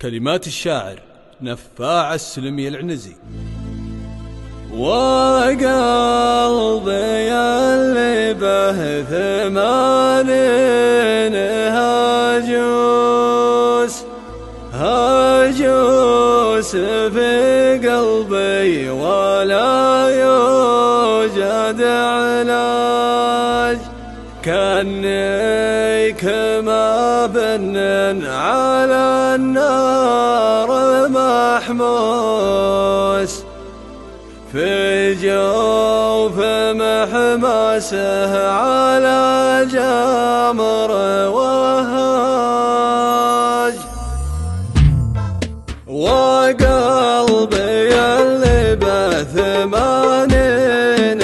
كلمات الشاعر نفاع السلمي العنزي. وقلبي اللي به ثمانين هاجوس في قلبي ولا يوجد علاج، كأني كما بنن على النار محموس، في جوف محمسه على جمر وهاج. وقلبي اللي به ثمانين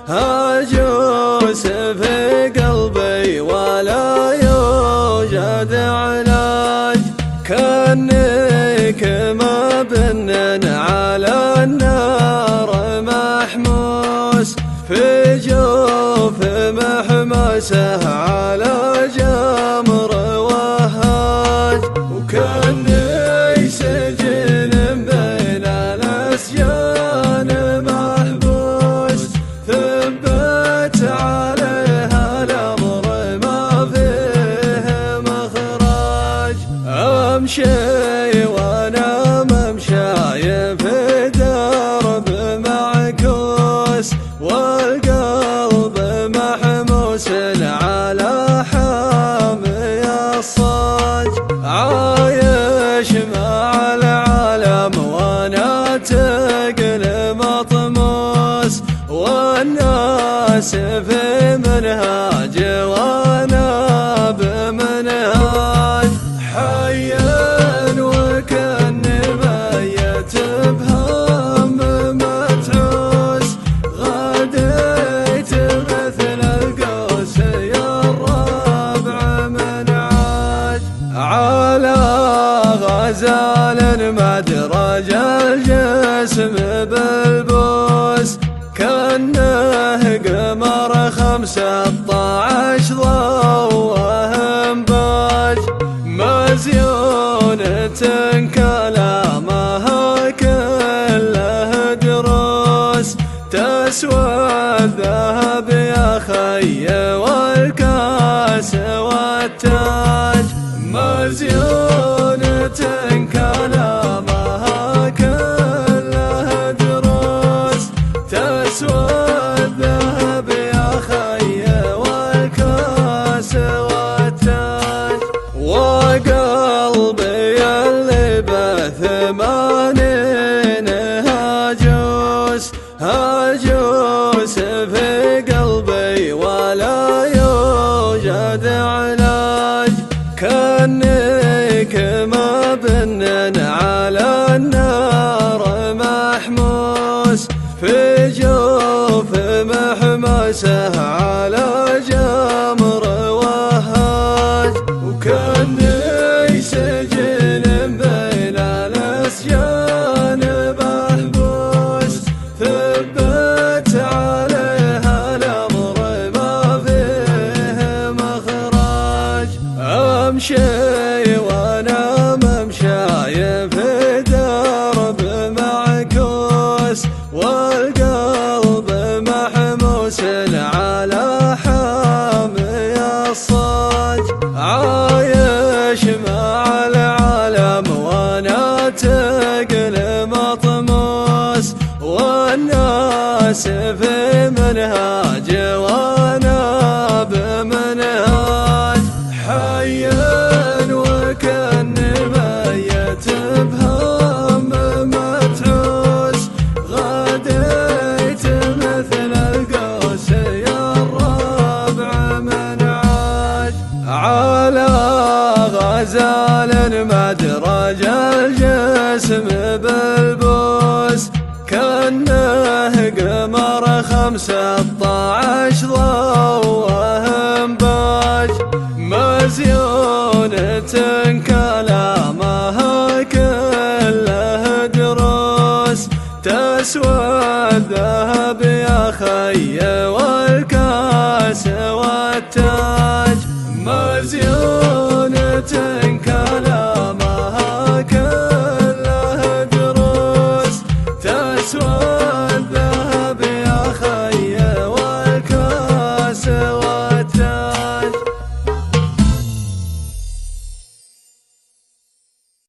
هاجوس في قلبي ولا يوجد علاج، كأني كما بنن على النار محموس، في جوف محمسه على جمر وهاج. وكأني سجن بين الأسجان محبوس، ثبت عليها الأمر ما فيه مخرج. أمشي وأنا ممشاي في درب معكوس، والقلب محموس على حامي الصاج. عايش مع العالم وانا تقل مطموس، والناس في منهاج وانا بمنهاج. حيا وكأني ميت بهم متعوس، غديت مثل القوس يا الربع من عاج. على غزال مدرج الجسم بالبوس، كأنه قمر 15 ضوء باج. مزيونة كلامها كله دروس، تسوى الذهب يا خي والكاس والتاج. مزيونة كلامها كله دروس، تسوى الذهب يا خي والكاس والتاج. وقلبي اللي به ثمانين هاجوس في قلبي ولا يوجد علاج، كأني كما بنن على النار محموس، في جوف محمسه على جمر وهاج. وكأني سجن بين الأسجان محبوس، ثبت عليها الأمر ما فيه مخرج. أمشي وأنا ممشاي في درب معكوس، والقلب محموس على حامي الصاج. عايش مع العالم وانا تقل مطموس، والناس في منهاج وانا بمنهاج. حيا وكأني ميت بهم متعوس، غديت مثل القوس يا الربع من عاج. على غزال مدرج الجسم بالبوس، كأنه قمر 15 ضوء باج. مزيونة كلامها